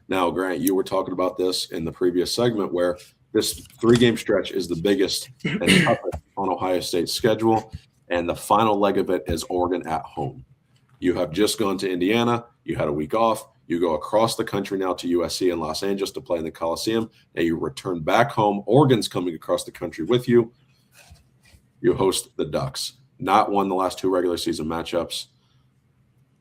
Now, Grant, you were talking about this in the previous segment where this 3-game stretch is the biggest and toughest on Ohio State's schedule, and the final leg of it is Oregon at home. You have just gone to Indiana. You had a week off. You go across the country now to USC in Los Angeles to play in the Coliseum. And you return back home. Oregon's coming across the country with you. You host the Ducks. Not won the last 2 regular season matchups.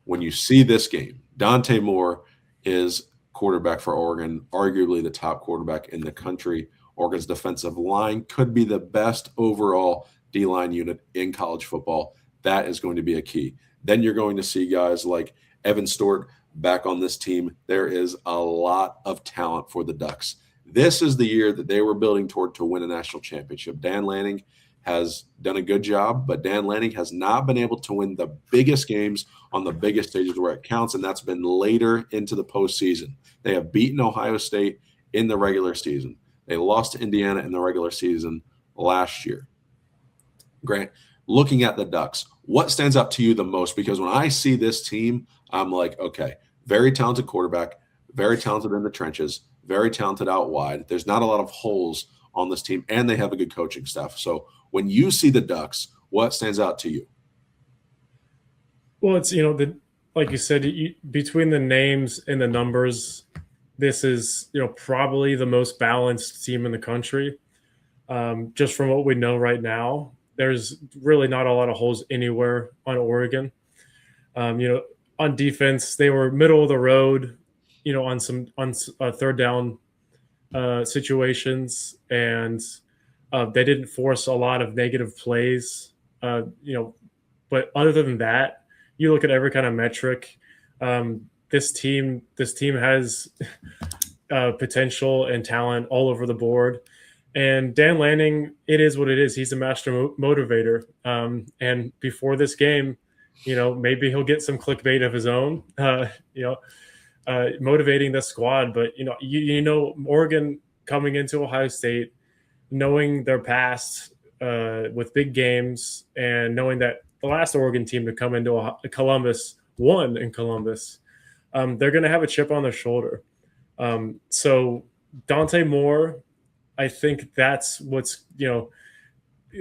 When you see this game, Dante Moore is quarterback for Oregon, arguably the top quarterback in the country. Oregon's defensive line could be the best overall D-line unit in college football. That is going to be a key. Then you're going to see guys like Evan Stewart back on this team. There is a lot of talent for the Ducks. This is the year that they were building toward to win a national championship. Dan Lanning has done a good job, but Dan Lanning has not been able to win the biggest games on the biggest stages where it counts, and that's been later into the postseason. They have beaten Ohio State in the regular season. They lost to Indiana in the regular season last year. Grant, looking at the Ducks, what stands out to you the most? Because when I see this team, I'm like, okay, very talented quarterback, very talented in the trenches, very talented out wide. There's not a lot of holes on this team, and they have a good coaching staff. So when you see the Ducks, what stands out to you? Well, it's, like you said, between the names and the numbers, this is, probably the most balanced team in the country. Just from what we know right now, there's really not a lot of holes anywhere on Oregon. On defense, they were middle of the road, on third down situations, and they didn't force a lot of negative plays. But other than that, you look at every kind of metric. This team has potential and talent all over the board. And Dan Lanning, it is what it is. He's a master motivator. And before this game, maybe he'll get some clickbait of his own, motivating the squad. But, Oregon coming into Ohio State, knowing their past with big games, and knowing that the last Oregon team to come into Columbus won in Columbus, they're going to have a chip on their shoulder. So Dante Moore, I think that's what's, the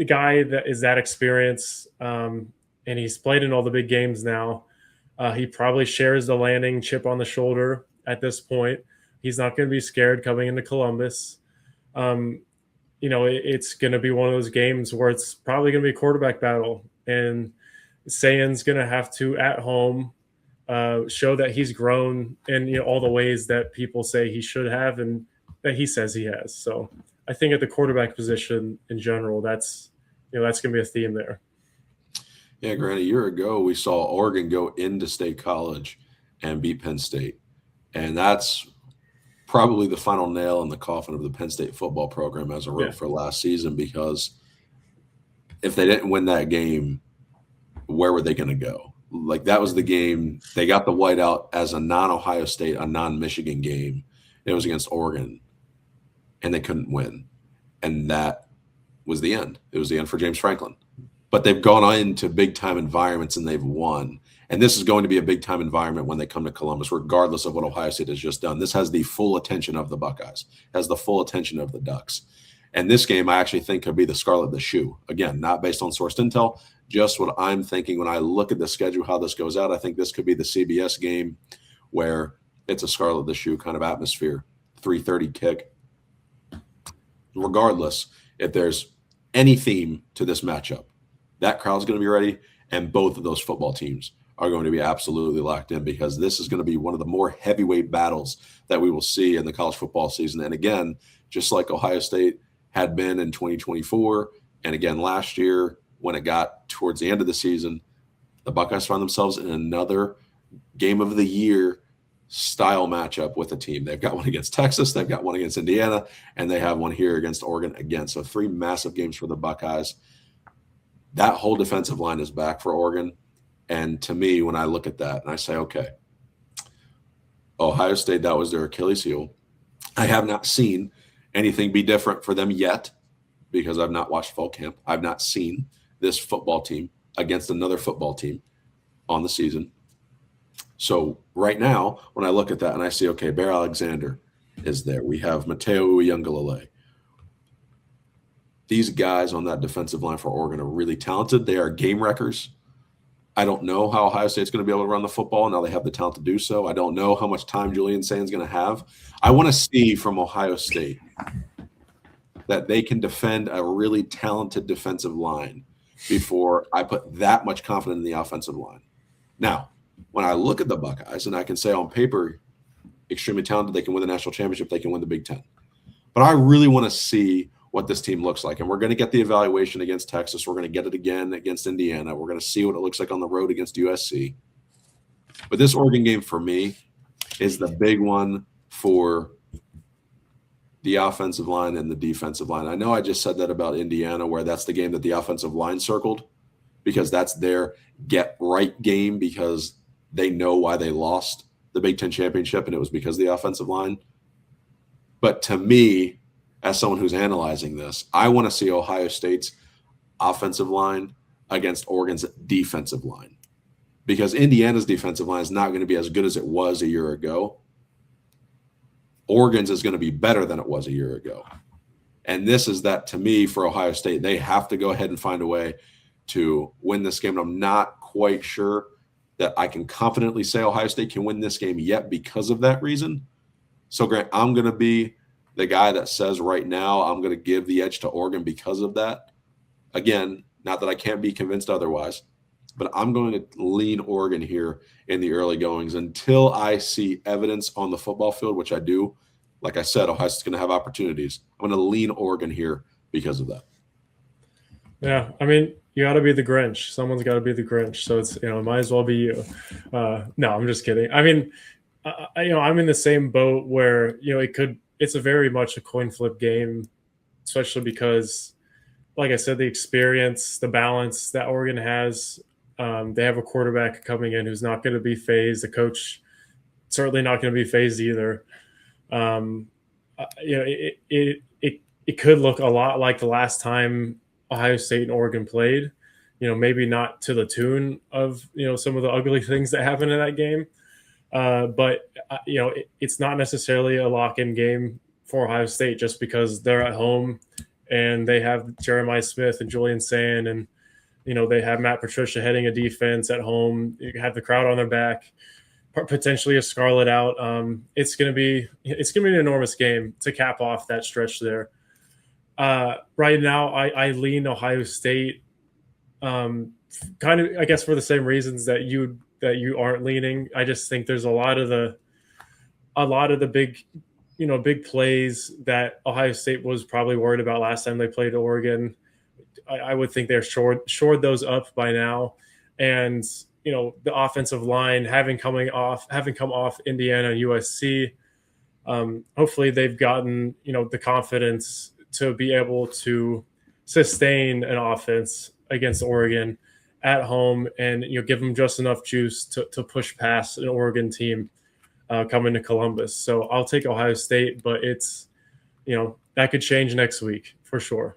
guy that is that experience, and he's played in all the big games now. He probably shares the Lanning chip on the shoulder at this point. He's not going to be scared coming into Columbus. It's going to be one of those games where it's probably going to be a quarterback battle, and Sayin's going to have to, at home, show that he's grown in all the ways that people say he should have and that he says he has. So I think at the quarterback position in general, that's going to be a theme there. Yeah, Grant, a year ago, we saw Oregon go into State College and beat Penn State. And that's probably the final nail in the coffin of the Penn State football program as a road for last season, because if they didn't win that game, where were they going to go? Like, that was the game. They got the whiteout as a non-Ohio State, a non-Michigan game. It was against Oregon, and they couldn't win. And that was the end. It was the end for James Franklin. But they've gone into big-time environments, and they've won. And this is going to be a big-time environment when they come to Columbus, regardless of what Ohio State has just done. This has the full attention of the Buckeyes, has the full attention of the Ducks. And this game, I actually think, could be the scarlet of the shoe. Again, not based on sourced intel, just what I'm thinking when I look at the schedule, how this goes out. I think this could be the CBS game where it's a scarlet of the shoe kind of atmosphere, 3:30 kick. Regardless, if there's any theme to this matchup, that crowd's going to be ready, and both of those football teams are going to be absolutely locked in, because this is going to be one of the more heavyweight battles that we will see in the college football season. And again, just like Ohio State had been in 2024, and again last year when it got towards the end of the season, the Buckeyes found themselves in another game of the year style matchup with a team. They've got one against Texas, they've got one against Indiana, and they have one here against Oregon again. So 3 massive games for the Buckeyes. That whole defensive line is back for Oregon. And to me, when I look at that and I say, okay, Ohio State, that was their Achilles heel. I have not seen anything be different for them yet, because I've not watched fall camp. I've not seen this football team against another football team on the season. So right now, when I look at that and I see, okay, Bear Alexander is there. We have Mateo Uiagalelei. These guys on that defensive line for Oregon are really talented. They are game wreckers. I don't know how Ohio State's going to be able to run the football. Now they have the talent to do so. I don't know how much time Julian Sayin is going to have. I want to see from Ohio State that they can defend a really talented defensive line before I put that much confidence in the offensive line. Now, when I look at the Buckeyes and I can say on paper, extremely talented, they can win the national championship, they can win the Big Ten. But I really want to see what this team looks like. And we're going to get the evaluation against Texas. We're going to get it again against Indiana. We're going to see what it looks like on the road against USC. But this Oregon game for me is the big one for the offensive line and the defensive line. I know I just said that about Indiana, where that's the game that the offensive line circled because that's their get right game because they know why they lost the Big Ten championship, and it was because of the offensive line. But to me, as someone who's analyzing this, I want to see Ohio State's offensive line against Oregon's defensive line because Indiana's defensive line is not going to be as good as it was a year ago. Oregon's is going to be better than it was a year ago. And this is that, to me, for Ohio State, they have to go ahead and find a way to win this game. And I'm not quite sure that I can confidently say Ohio State can win this game yet because of that reason. So, Grant, I'm going to be the guy that says right now I'm going to give the edge to Oregon because of that. Again, not that I can't be convinced otherwise, but I'm going to lean Oregon here in the early goings until I see evidence on the football field, which I do. Like I said, Ohio State's going to have opportunities. I'm going to lean Oregon here because of that. Yeah, I mean, you got to be the Grinch. Someone's got to be the Grinch. So it's, it might as well be you. No, I'm just kidding. I mean, I'm in the same boat where, it's a very much a coin flip game, especially because, like I said, the experience, the balance that Oregon has, they have a quarterback coming in who's not going to be phased. The coach certainly not going to be phased either. It could look a lot like the last time Ohio State and Oregon played, maybe not to the tune of, some of the ugly things that happened in that game. But it's not necessarily a lock-in game for Ohio State just because they're at home and they have Jeremiah Smith and Julian Sayin and, they have Matt Patricia heading a defense at home. You have the crowd on their back, potentially a Scarlet out. It's going to be an enormous game to cap off that stretch there. Right now, I lean Ohio State, kind of, I guess, for the same reasons that you aren't leaning. I just think there's a lot of the big, big plays that Ohio State was probably worried about last time they played Oregon. I would think they're shored those up by now, and the offensive line having come off Indiana and USC. Hopefully, they've gotten the confidence to be able to sustain an offense against Oregon at home and give them just enough juice to push past an Oregon team coming to Columbus. So I'll take Ohio State, but it's that could change next week for sure.